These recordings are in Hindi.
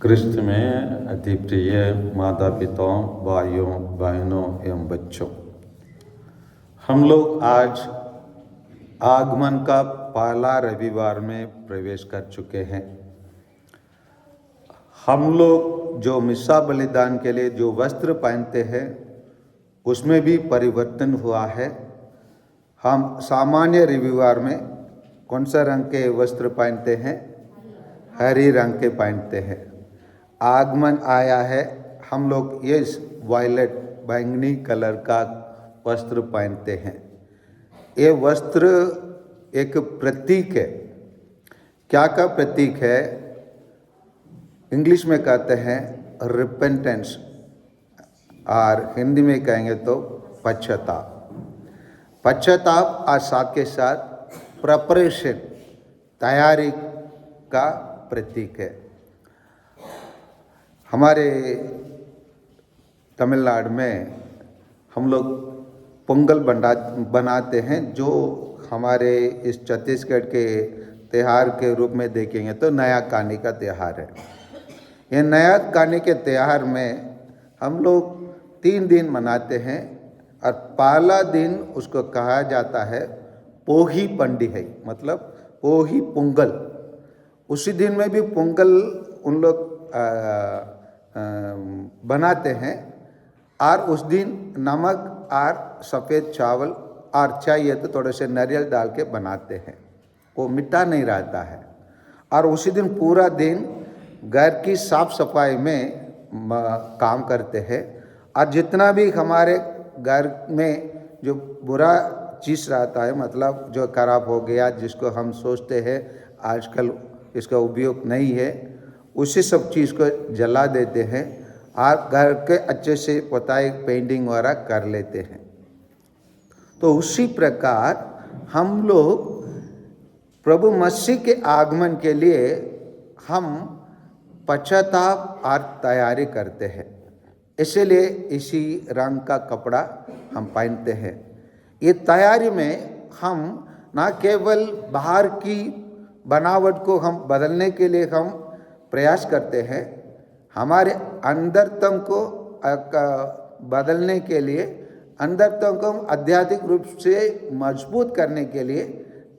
क्रिस्त में अति प्रिय माता पिताओं, भाइयों बहनों एवं बच्चों, हम लोग आज आगमन का पहला रविवार में प्रवेश कर चुके हैं। हम लोग जो मिस्सा बलिदान के लिए जो वस्त्र पहनते हैं उसमें भी परिवर्तन हुआ है। हम सामान्य रविवार में कौन सा रंग के वस्त्र पहनते हैं? हरी रंग के पहनते हैं। आगमन आया है, हम लोग ये वायलेट बैंगनी कलर का वस्त्र पहनते हैं। ये वस्त्र एक प्रतीक है। क्या का प्रतीक है? इंग्लिश में कहते हैं रिपेंटेंस, और हिंदी में कहेंगे तो पश्चाताप। पश्चाताप और साथ के साथ प्रिपरेशन, तैयारी का प्रतीक है। हमारे तमिलनाडु में हम लोग पोंगल बनाते हैं, जो हमारे इस छत्तीसगढ़ के त्यौहार के रूप में देखेंगे तो नया कानी का त्यौहार है। ये नया कानी के त्यौहार में हम लोग 3 दिन मनाते हैं, और पहला दिन उसको कहा जाता है पोही पंडिहई, मतलब पोही पोंगल। उसी दिन में भी पोंगल उन लोग बनाते हैं, और उस दिन नमक और सफ़ेद चावल और चाहिए तो थोड़े से नारियल डाल के बनाते हैं। वो मीठा नहीं रहता है। और उसी दिन पूरा दिन घर की साफ सफाई में काम करते हैं, और जितना भी हमारे घर में जो बुरा चीज़ रहता है, मतलब जो खराब हो गया, जिसको हम सोचते हैं आजकल इसका उपयोग नहीं है, उसी सब चीज़ को जला देते हैं और घर के अच्छे से पुताई पेंटिंग वगैरह कर लेते हैं। तो उसी प्रकार हम लोग प्रभु मसीह के आगमन के लिए हम पश्चाताप और तैयारी करते हैं। इसीलिए इसी रंग का कपड़ा हम पहनते हैं। ये तैयारी में हम ना केवल बाहर की बनावट को हम बदलने के लिए हम प्रयास करते हैं, हमारे अंदरतम को बदलने के लिए, अंदरतम को आध्यात्मिक रूप से मजबूत करने के लिए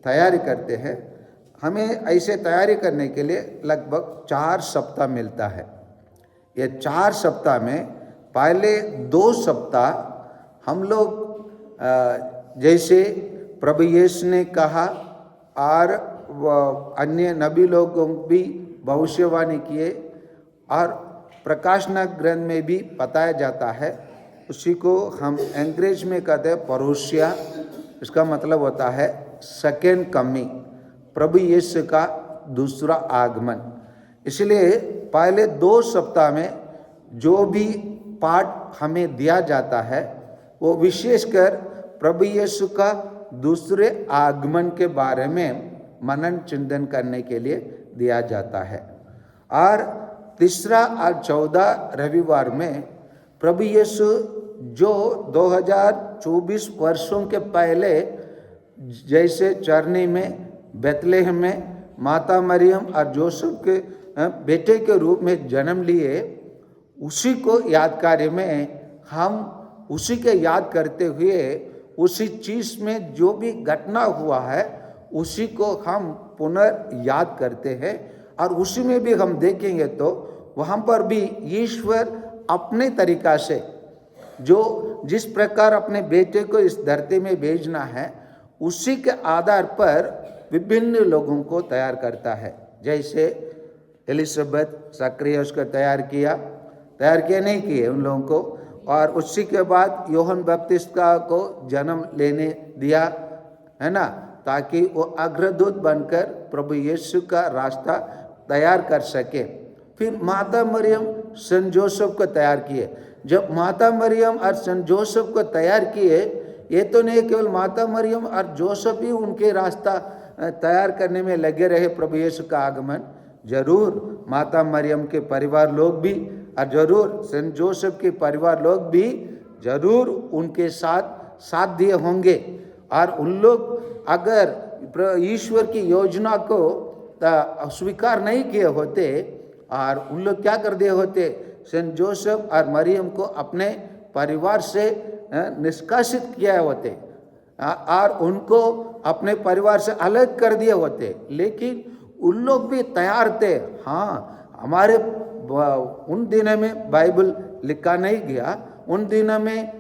तैयारी करते हैं। हमें ऐसे तैयारी करने के लिए लगभग 4 सप्ताह मिलता है। ये 4 सप्ताह में पहले 2 सप्ताह हम लोग जैसे प्रभु यीशु ने कहा और अन्य नबी लोगों भी भविष्यवाणी किए, और प्रकाशना ग्रंथ में भी बताया जाता है। उसी को हम अंग्रेज में कहते हैं परोसिया। इसका मतलब होता है सेकेंड कमिंग, प्रभु यीशु का दूसरा आगमन। इसलिए पहले 2 सप्ताह में जो भी पाठ हमें दिया जाता है वो विशेषकर प्रभु यीशु का दूसरे आगमन के बारे में मनन चिंतन करने के लिए दिया जाता है। और तीसरा और 14 रविवार में प्रभु यीशु जो 2024 वर्षों के पहले जैसे चरनी में बेथलेहम में माता मरियम और जोसेफ के बेटे के रूप में जन्म लिए, उसी को यादगारी में हम उसी के याद करते हुए उसी चीज़ में जो भी घटना हुआ है उसी को हम पुनर्याद करते हैं। और उसी में भी हम देखेंगे तो वहाँ पर भी ईश्वर अपने तरीक़ा से जो जिस प्रकार अपने बेटे को इस धरती में भेजना है, उसी के आधार पर विभिन्न लोगों को तैयार करता है। जैसे एलिजाबेथ ज़करिया को तैयार किया नहीं किए उन लोगों को, और उसी के बाद यूहन्ना बपतिस्ता को जन्म लेने दिया, है ना, ताकि वो अग्रदूत बनकर प्रभु यीशु का रास्ता तैयार कर सके। फिर माता मरियम सेंट जोसेफ को तैयार किए। जब माता मरियम और सेंट जोसेफ को तैयार किए, ये तो नहीं केवल माता मरियम और जोसेफ ही उनके रास्ता तैयार करने में लगे रहे प्रभु यीशु का आगमन, जरूर माता मरियम के परिवार लोग भी और जरूर सेंट जोसेफ के परिवार लोग भी जरूर उनके साथ दिए होंगे। और उन लोग अगर ईश्वर की योजना को स्वीकार नहीं किए होते और उन लोग क्या कर दिए होते, सेंट जोसेफ और मरियम को अपने परिवार से निष्कासित किया होते और उनको अपने परिवार से अलग कर दिए होते। लेकिन उन लोग भी तैयार थे, हाँ हमारे उन दिनों में बाइबल लिखा नहीं गया, उन दिनों में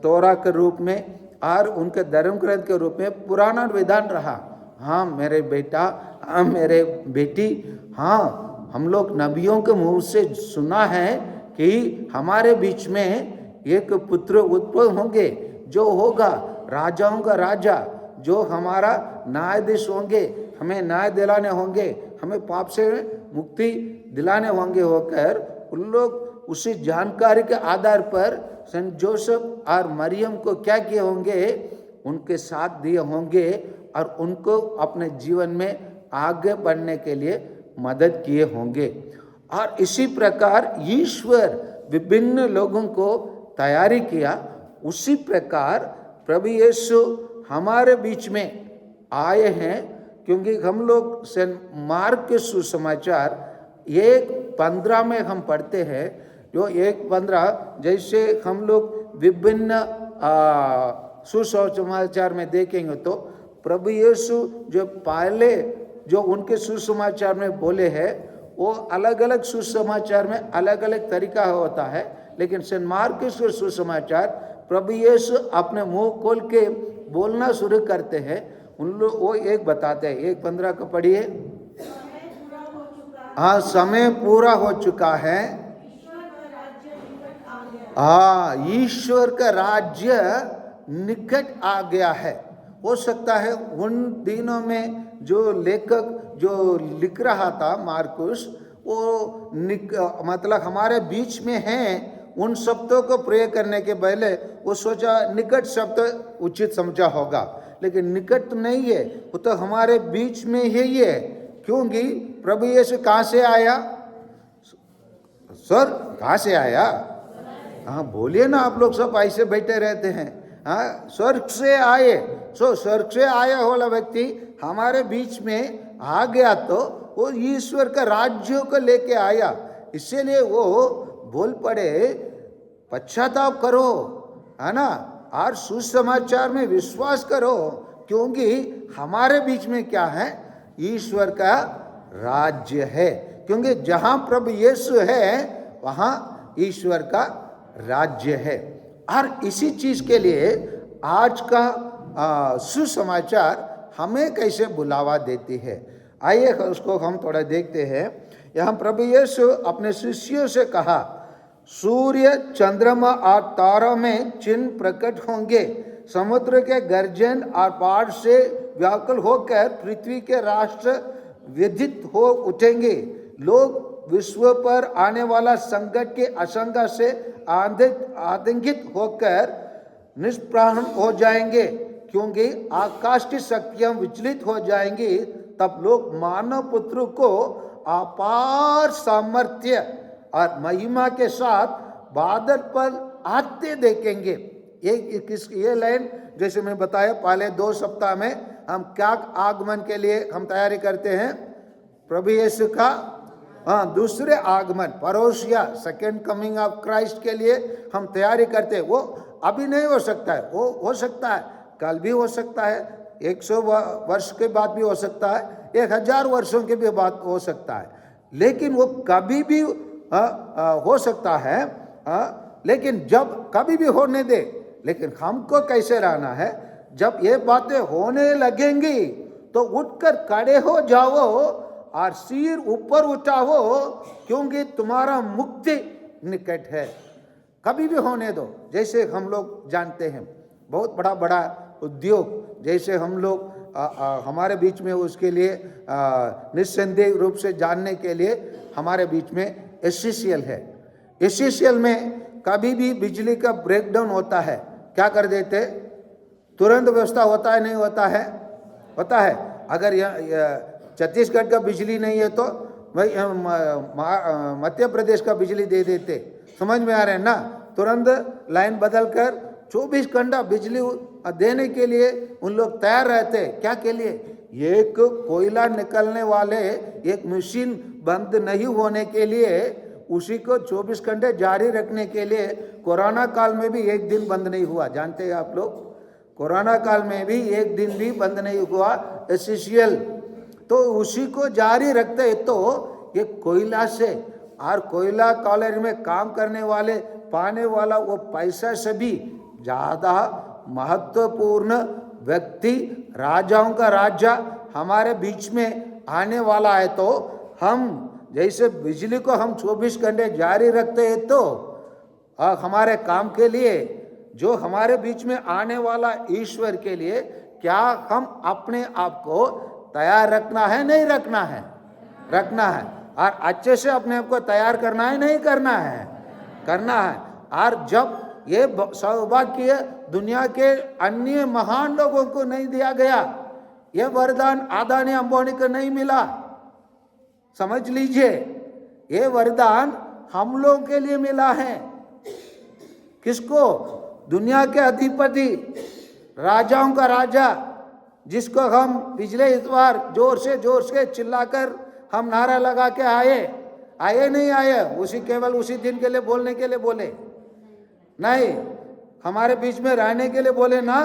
तोरा के रूप में और उनके धर्म ग्रंथ के रूप में पुराना विधान रहा। हाँ मेरे बेटा, हाँ मेरे बेटी, हाँ हम लोग नबियों के मुंह से सुना है कि हमारे बीच में एक पुत्र उत्पन्न होंगे जो होगा राजाओं का राजा, जो हमारा न्यायाधीश होंगे, हमें न्याय दिलाने होंगे, हमें पाप से मुक्ति दिलाने होंगे होकर उन लोग उसी जानकारी के आधार पर सेंट जोसेफ और मरियम को क्या किए होंगे, उनके साथ दिए होंगे और उनको अपने जीवन में आगे बढ़ने के लिए मदद किए होंगे। और इसी प्रकार ईश्वर विभिन्न लोगों को तैयारी किया, उसी प्रकार प्रभु यीशु हमारे बीच में आए हैं। क्योंकि हम लोग सेंट मार्क के सुसमाचार 1:15 में हम पढ़ते हैं, जो 1:15 जैसे हम लोग विभिन्न सुसमाचार में देखेंगे तो प्रभु यीशु जो पहले जो उनके सुसमाचार में बोले हैं वो अलग अलग सुसमाचार में अलग अलग तरीका होता है। लेकिन सेंट मार्क के सुसमाचार प्रभु यीशु अपने मुंह खोल के बोलना शुरू करते हैं, उन लोग वो एक बताते हैं। 1:15 को पढ़िए। हाँ समय पूरा हो चुका है, हाँ ईश्वर का राज्य निकट आ गया है। हो सकता है उन दिनों में जो लेखक जो लिख रहा था मार्कुस, वो मतलब हमारे बीच में हैं, उन शब्दों को प्रयोग करने के पहले वो सोचा निकट शब्द उचित समझा होगा, लेकिन निकट तो नहीं है, वो तो हमारे बीच में ही है। क्योंकि प्रभु यीशु कहाँ से आया? सर कहाँ से आया? हाँ बोलिए ना, आप लोग सब ऐसे बैठे रहते हैं। हाँ स्वर्ग से आए, सो स्वर्ग से आया वाला व्यक्ति हमारे बीच में आ गया तो वो ईश्वर का राज्य को लेके आया। इसीलिए वो बोल पड़े पश्चाताप करो, है ना, और सुसमाचार में विश्वास करो, क्योंकि हमारे बीच में क्या है? ईश्वर का राज्य है। क्योंकि जहाँ प्रभु यीशु है वहाँ ईश्वर का राज्य है। और इसी चीज के लिए आज का सुसमाचार हमें कैसे बुलावा देती है, आइए उसको हम थोड़ा देखते हैं। यहाँ प्रभु यीशु अपने शिष्यों से कहा, सूर्य चंद्रमा और तारों में चिन्ह प्रकट होंगे, समुद्र के गर्जन और बाढ़ से व्याकुल होकर पृथ्वी के राष्ट्र व्यथित हो उठेंगे, लोग विश्व पर आने वाला संकट के आशंका से आतंकित होकर निष्प्राण हो जाएंगे, क्योंकि आकाश की शक्तियां विचलित हो जाएंगी। तब लोग मानव पुत्र को अपार सामर्थ्य और महिमा के साथ बादल पर आते देखेंगे। ये लाइन जैसे मैं बताया, पहले 2 सप्ताह में हम क्या आगमन के लिए हम तैयारी करते हैं? प्रभु यीशु का दूसरे आगमन, परोसिया, सेकेंड कमिंग ऑफ क्राइस्ट के लिए हम तैयारी करते हैं। वो अभी नहीं हो सकता है, वो हो सकता है कल भी हो सकता है, 100 वर्ष के बाद भी हो सकता है, 1000 वर्षों के भी बाद हो सकता है, लेकिन वो कभी भी हो सकता है। लेकिन जब कभी भी होने दे, लेकिन हमको कैसे रहना है? जब ये बातें होने लगेंगी तो उठकर खड़े हो जाओ और सिर ऊपर उठाओ, क्योंकि तुम्हारा मुक्ति निकट है। कभी भी होने दो। जैसे हम लोग जानते हैं बहुत बड़ा बड़ा उद्योग, जैसे हम लोग हमारे बीच में उसके लिए निस्संदेह रूप से जानने के लिए हमारे बीच में एससीसीएल है। एससीसीएल में कभी भी बिजली का ब्रेकडाउन होता है, क्या कर देते? तुरंत व्यवस्था होता है, नहीं होता है? होता है। अगर छत्तीसगढ़ का बिजली नहीं है तो भाई मध्य प्रदेश का बिजली दे देते। समझ में आ रहे हैं ना? तुरंत लाइन बदल कर 24 घंटा बिजली देने के लिए उन लोग तैयार रहते। क्या के लिए? एक कोयला निकलने वाले एक मशीन बंद नहीं होने के लिए, उसी को 24 घंटे जारी रखने के लिए कोरोना काल में भी एक दिन बंद नहीं हुआ। जानते हैं आप लोग, कोरोना काल में भी एक दिन भी बंद नहीं हुआ एसेंशियल। तो उसी को जारी रखते हैं। तो ये कोयला से और कोयला कॉलेज में काम करने वाले पाने वाला वो पैसा से भी ज़्यादा महत्वपूर्ण व्यक्ति, राजाओं का राजा हमारे बीच में आने वाला है। तो हम जैसे बिजली को हम 24 घंटे जारी रखते हैं, तो हमारे काम के लिए, जो हमारे बीच में आने वाला ईश्वर के लिए, क्या हम अपने आप को तैयार रखना है? नहीं रखना है? रखना है। और अच्छे से अपने आप को तैयार करना है? नहीं करना है? करना है। और जब ये सौभाग्य दुनिया के अन्य महान लोगों को नहीं दिया गया, ये वरदान अदानी अंबानी को नहीं मिला, समझ लीजिए, ये वरदान हम लोगों के लिए मिला है। किसको? दुनिया के अधिपति, राजाओं का राजा, जिसको हम पिछले इतवार जोर से चिल्लाकर हम नारा लगा के आए नहीं आए, उसी केवल उसी दिन के लिए बोलने के लिए बोले नहीं, हमारे बीच में रहने के लिए बोले ना।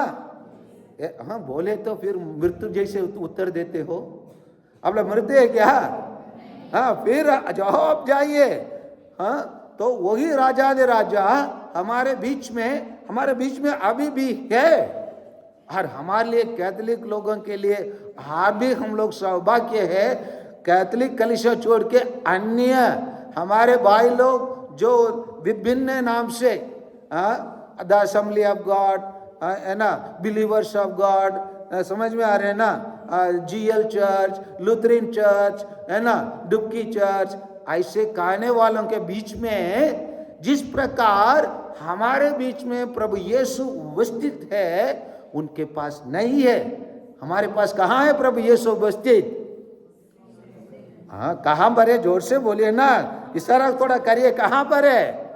हाँ बोले तो फिर मृत्यु जैसे उत्तर देते हो। अब लोग मरते हैं क्या? हाँ फिर जवाब जाइए। हाँ तो वही राजा दे राजा हमारे बीच में अभी भी है। और हमारे लिए कैथोलिक लोगों के लिए भी हम लोग सौभाग्य है, कैथोलिक कलीसिया छोड़ के अन्य हमारे भाई लोग जो विभिन्न नाम से द असेंबली ऑफ गॉड है ना, बिलीवर्स ऑफ गॉड, समझ में आ रहे हैं ना, GL चर्च, लुथरन चर्च है ना, डुबकी चर्च, ऐसे कहने वालों के बीच में जिस प्रकार हमारे बीच में प्रभु यीशु उपस्थित है, उनके पास नहीं है। हमारे पास कहाँ है प्रभु यीशु उपस्थित? हाँ कहाँ पर है? जोर से बोलिए ना, इशारा थोड़ा करिए, कहाँ पर है?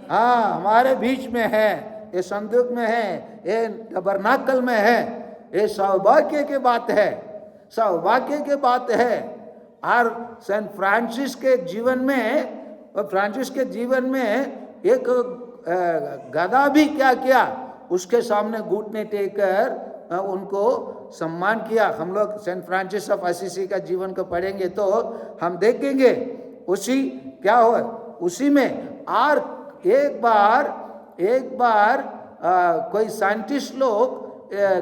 हाँ हमारे बीच में है, ये संदूक में है, ये टबरनाकल में है। ये सौभाग्य की बात है, सौभाग्य की बात है। और सेंट फ्रांसिस के जीवन में एक गधा भी क्या किया, उसके सामने घुटने टेकर उनको सम्मान किया। हम लोग सेंट फ्रांसिस ऑफ असीसी का जीवन को पढ़ेंगे तो हम देखेंगे उसी क्या हो, उसी में। और एक बार कोई साइंटिस्ट लोग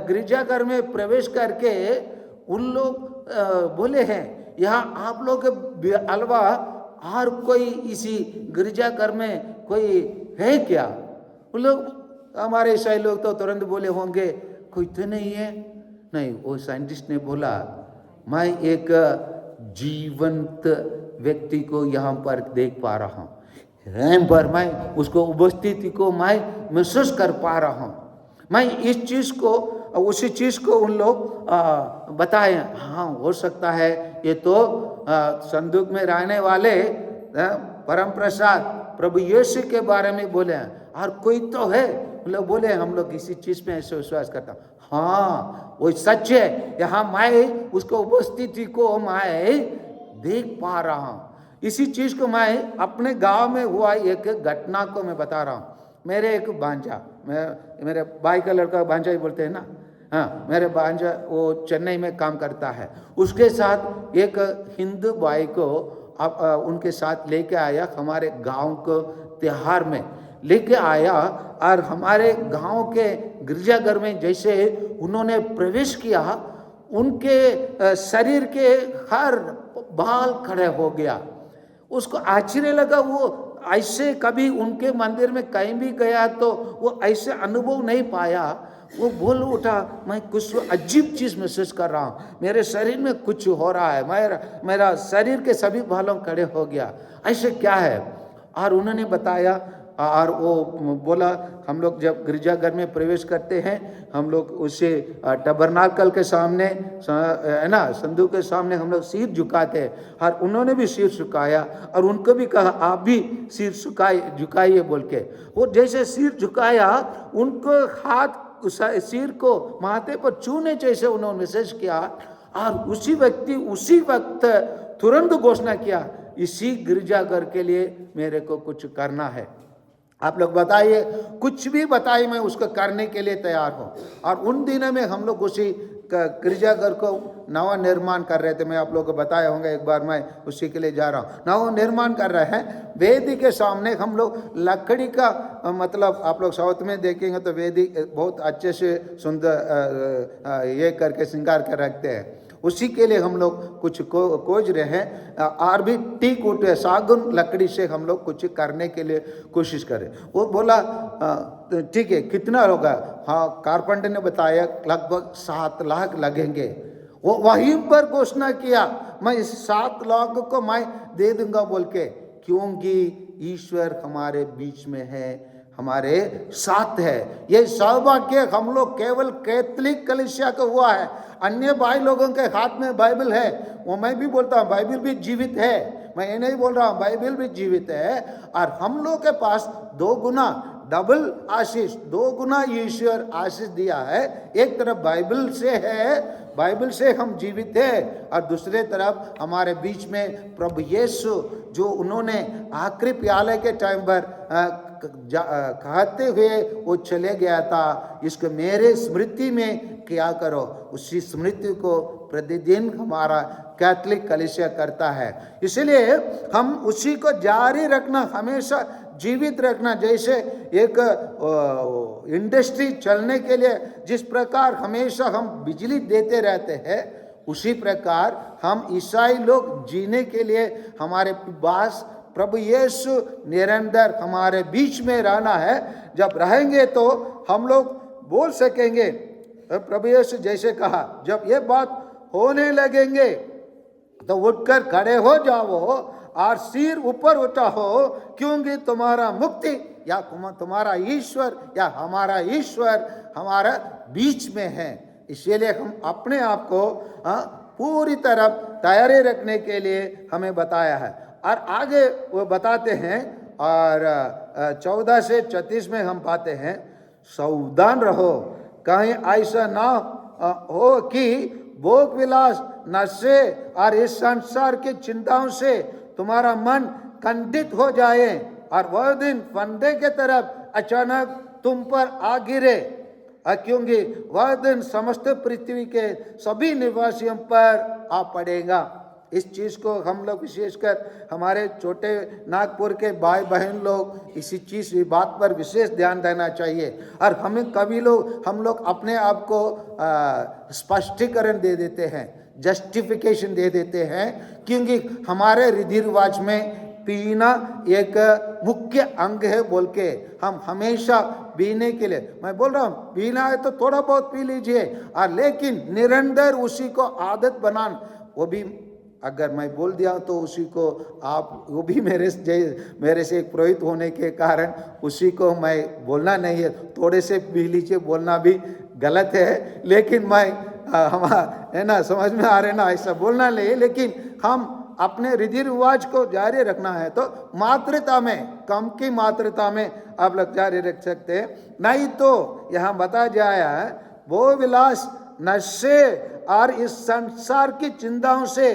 गिरजाघर में प्रवेश करके उन लोग बोले हैं, यहाँ आप लोग के अलावा और कोई इसी गिरजाघर में कोई है क्या? उन लोग हमारे ईसाई लोग तो तुरंत बोले होंगे कोई तो नहीं है। नहीं, वो साइंटिस्ट ने बोला मैं एक जीवंत व्यक्ति को यहाँ पर देख पा रहा हूँ, पर मैं उसको उपस्थिति को मैं महसूस कर पा रहा हूँ। मैं इस चीज़ को, उसी चीज़ को उन लोग बताए। हाँ हो सकता है ये तो संदूक में रहने वाले परम प्रसाद प्रभु यीशु के बारे में बोले हैं, और कोई तो है। लोग बोले हम लोग इसी चीज़ में ऐसे विश्वास करता हूँ। हाँ वो सच है, यहाँ मैं उसको उपस्थिति को मैं देख पा रहा हूँ। इसी चीज़ को मैं अपने गांव में हुआ एक घटना को मैं बता रहा हूँ। मेरे एक भांजा, मेरे भाई का लड़का भांजा ही बोलते हैं ना, हाँ मेरे भांजा वो चेन्नई में काम करता है। उसके साथ एक हिंदू भाई को उनके साथ लेके आया, हमारे गांव को त्योहार में लेके आया। और हमारे गांव के गिरजाघर में जैसे उन्होंने प्रवेश किया, उनके शरीर के हर बाल खड़े हो गया। उसको आश्चर्य लगा, वो ऐसे कभी उनके मंदिर में कहीं भी गया तो वो ऐसे अनुभव नहीं पाया। वो बोल उठा मैं कुछ अजीब चीज़ महसूस कर रहा हूँ, मेरे शरीर में कुछ हो रहा है, मेरा शरीर के सभी बालों खड़े हो गया, ऐसे क्या है? और उन्होंने बताया, और वो बोला हम लोग जब गिरजाघर में प्रवेश करते हैं, हम लोग उसे टबरनाकल के सामने है ना, संदूक के सामने हम लोग सिर झुकाते हैं। और उन्होंने भी सिर झुकाया और उनको भी कहा आप भी सिर झुकाइए बोल के। वो जैसे सिर झुकाया, उनको हाथ सिर को माथे पर छूने जैसे उन्होंने मैसेज किया। और उसी वक्त तुरंत घोषणा किया, इसी गिरजाघर के लिए मेरे को कुछ करना है। आप लोग बताइए, कुछ भी बताइए, मैं उसको करने के लिए तैयार हूँ। और उन दिनों में हम लोग उसी गिरजाघर को नवा निर्माण कर रहे थे। मैं आप लोगों को बताया होंगे, एक बार मैं उसी के लिए जा रहा हूँ। नवा निर्माण कर रहे हैं। वेदी के सामने हम लोग लकड़ी का, मतलब आप लोग साउथ में देखेंगे तो वेदी बहुत अच्छे से सुंदर ये करके श्रृंगार कर रखते हैं। उसी के लिए हम लोग कुछ खोज रहे हैं। और भी टीक उठ सागुन लकड़ी से हम लोग कुछ करने के लिए कोशिश करें। वो बोला ठीक है, कितना होगा? हाँ, कारपेंटर ने बताया लगभग 7 लाख लगेंगे। वो वहीं पर घोषणा किया, मैं इस 7 लाख को मैं दे दूंगा बोल के, क्योंकि ईश्वर हमारे बीच में है, हमारे साथ है। ये सौभाग्य हम लोग केवल कैथलिक कलीसिया को हुआ है। अन्य भाई लोगों के हाथ में बाइबल है। वो मैं भी बोलता हूँ बाइबल भी जीवित है, मैं ये नहीं बोल रहा हूँ, बाइबल भी जीवित है। और हम लोग के पास 2 गुना डबल आशीष, 2 गुना ईश्वर आशीष दिया है। एक तरफ बाइबल से है, बाइबल से हम जीवित है, और दूसरे तरफ हमारे बीच में प्रभु यीशु, जो उन्होंने आखिरी प्याले के टाइम पर कहते हुए वो चले गया था, इसको मेरे स्मृति में क्या करो। उसी स्मृति को प्रतिदिन हमारा कैथलिक कलीसिया करता है। इसलिए हम उसी को जारी रखना, हमेशा जीवित रखना। जैसे एक इंडस्ट्री चलने के लिए जिस प्रकार हमेशा हम बिजली देते रहते हैं, उसी प्रकार हम ईसाई लोग जीने के लिए हमारे पास प्रभु यीशु निरंतर हमारे बीच में रहना है। जब रहेंगे तो हम लोग बोल सकेंगे, प्रभु यीशु जैसे कहा, जब ये बात होने लगेंगे तो उठकर खड़े हो जाओ और सिर ऊपर उठाओ, क्योंकि तुम्हारा मुक्ति या तुम्हारा ईश्वर या हमारा ईश्वर हमारा बीच में है। इसीलिए हम अपने आप को पूरी तरह तैयारी रखने के लिए हमें बताया है। और आगे वो बताते हैं, और 14 से 34 में हम पाते हैं, सावधान रहो, कहीं ऐसा ना हो कि भोग विलास, नशे और इस संसार की चिंताओं से तुम्हारा मन खंडित हो जाए, और वह दिन फंदे के तरफ अचानक तुम पर आ गिरे, क्योंकि वह दिन समस्त पृथ्वी के सभी निवासियों पर आ पड़ेगा। इस चीज़ को हम लोग विशेषकर हमारे छोटे नागपुर के भाई बहन लोग इसी चीज़ बात पर विशेष ध्यान देना चाहिए। और हमें कभी हम लोग अपने आप को स्पष्टीकरण दे देते हैं, जस्टिफिकेशन दे देते हैं, क्योंकि हमारे रीति रिवाज में पीना एक मुख्य अंग है बोल के हम हमेशा पीने के लिए, मैं बोल रहा हूँ पीना है तो थोड़ा बहुत पी लीजिए, और लेकिन निरंतर उसी को आदत बनाना, वो भी अगर मैं बोल दिया तो उसी को आप, वो भी मेरे से एक पुरोहित होने के कारण उसी को मैं बोलना नहीं है, थोड़े से पी लीजिए बोलना भी गलत है। लेकिन मैं है ना, समझ में आ रहे ना, ऐसा बोलना नहीं, लेकिन हम अपने रीति रिवाज को जारी रखना है तो मात्रा में, कम की मात्रा में आप लोग जारी रख सकते हैं। नहीं तो यहाँ बताया जाया है, वो विलास, नशे और इस संसार की चिंताओं से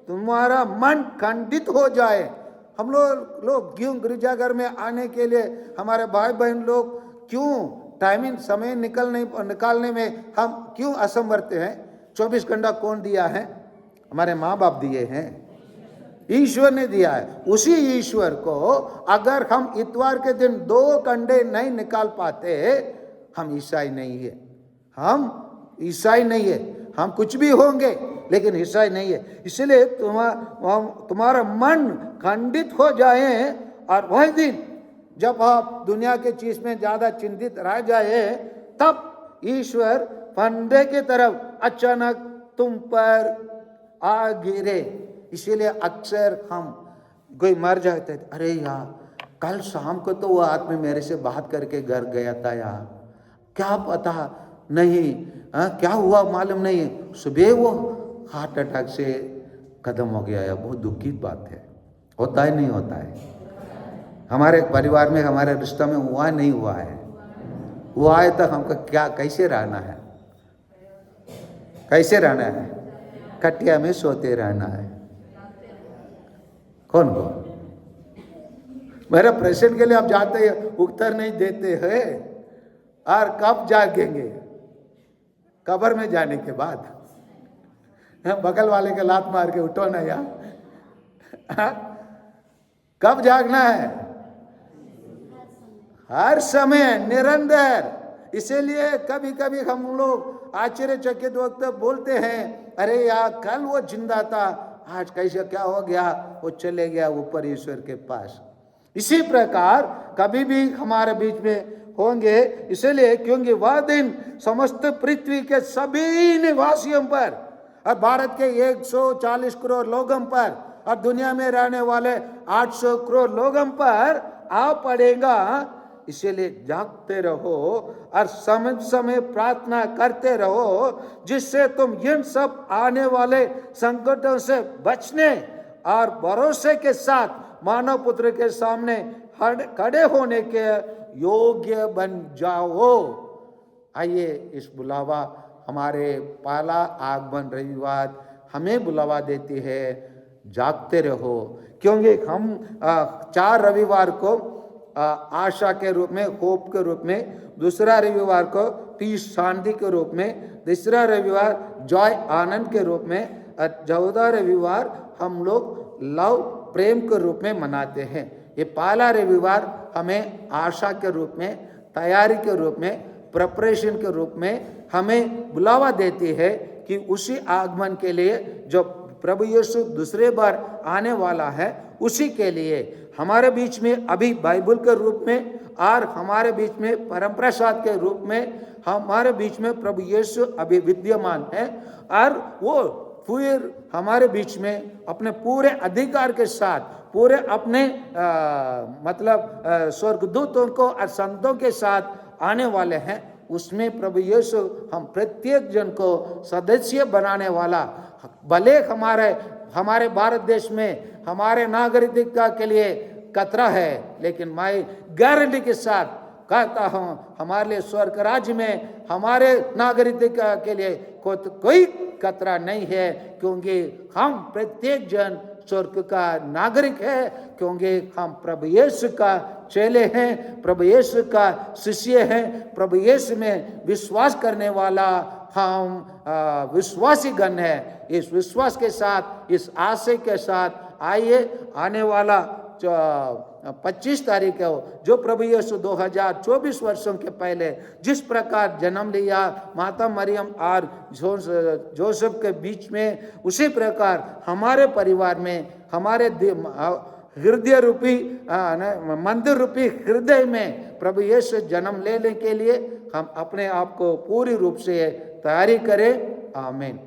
तुम्हारा मन खंडित हो जाए। हम लोग क्यों गिरजाघर में आने के लिए हमारे भाई बहन लोग क्यों टाइमिंग समय निकालने में हम क्यों असमर्थ हैं? 24 घंटा कौन दिया है? हमारे माँ बाप दिए हैं, ईश्वर ने दिया है। उसी ईश्वर को अगर हम इतवार के दिन 2 घंटे नहीं निकाल पाते, हम ईसाई नहीं है। हम ईसाई नहीं है, हम कुछ भी होंगे लेकिन ईसाई नहीं है। इसलिए तुम्हारा मन खंडित हो जाए, और वही दिन जब आप दुनिया के चीज में ज्यादा चिंतित रह जाए, तब ईश्वर फंदे की तरफ अचानक तुम पर आ गिरे। इसीलिए अक्सर हम कोई मर जाते हैं, अरे यार कल शाम को तो वो आदमी मेरे से बात करके घर गया था यार, क्या पता नहीं क्या हुआ मालूम नहीं, सुबह वो हार्ट अटैक से खत्म हो गया। यार बहुत दुखित बात है। होता है नहीं होता है? हमारे परिवार में, हमारे रिश्ता में हुआ नहीं हुआ है? हुआ है तो हमको क्या, कैसे रहना है? कैसे रहना है? कटिया में सोते रहना है। कौन कौन? मेरे प्रश्न के लिए आप जाते उत्तर नहीं देते हैं। और कब जागेंगे? कब्र में जाने के बाद। बगल वाले के लात मार के उठो ना यार। कब जागना है? हर समय, निरंतर। इसीलिए कभी कभी हम लोग आश्चर्यचकित वक्त बोलते हैं, अरे यार कल वो जिंदा था, आज कैसे क्या हो गया, वो चले गया ऊपर ईश्वर के पास। इसी प्रकार कभी भी हमारे बीच में होंगे, इसलिए क्योंकि वह दिन समस्त पृथ्वी के सभी निवासियों पर और भारत के 140 करोड़ लोगों पर और दुनिया में रहने वाले 800 करोड़ लोगों पर आ पड़ेगा। इसीलिए जागते रहो और समय समय प्रार्थना करते रहो, जिससे तुम इन सब आने वाले संकटों से बचने और भरोसे के साथ मानव पुत्र के सामने खड़े होने के योग्य बन जाओ। आइए, इस बुलावा हमारे पहला आगमन रविवार हमें बुलावा देती है, जागते रहो। क्योंकि हम 4 रविवार को आशा के रूप में, होप के रूप में, दूसरा रविवार को पीस शांति के रूप में, तीसरा रविवार जॉय आनंद के रूप में, और 14 रविवार हम लोग लव प्रेम के रूप में मनाते हैं। ये पहला रविवार हमें आशा के रूप में, तैयारी के रूप में, प्रिपरेशन के रूप में हमें बुलावा देती है कि उसी आगमन के लिए जो प्रभु यीशु दूसरे बार आने वाला है, उसी के लिए हमारे बीच में अभी बाइबल के रूप में और हमारे बीच में परम प्रसाद के रूप में हमारे बीच में प्रभु यीशु अभी विद्यमान है। और वो फिर हमारे बीच में अपने पूरे अधिकार के साथ, पूरे अपने मतलब स्वर्गदूतों को और संतों के साथ आने वाले हैं। उसमें प्रभु यीशु हम प्रत्येक जन को सदस्य बनाने वाला, भले हमारे भारत देश में हमारे नागरिकता के लिए खतरा है, लेकिन मैं गारंटी के साथ कहता हूं, हमारे लिए स्वर्ग राज्य में हमारे नागरिकता के लिए कोई खतरा नहीं है, क्योंकि हम प्रत्येक जन स्वर्ग का नागरिक है, क्योंकि हम प्रभु यीशु का चेले हैं, प्रभु यीशु का शिष्य हैं, प्रभु यीशु में विश्वास करने वाला हम विश्वासी गण है। इस विश्वास के साथ, इस आशय के साथ आइए, आने वाला 25 तारीख को जो प्रभु यीशु 2024 वर्षों के पहले जिस प्रकार जन्म लिया माता मरियम और जोसेफ के बीच में, उसी प्रकार हमारे परिवार में, हमारे हृदय रूपी मंदिर रूपी हृदय में प्रभु यीशु जन्म लेने के लिए हम अपने आप को पूरी रूप से तैयारी करें। आमीन।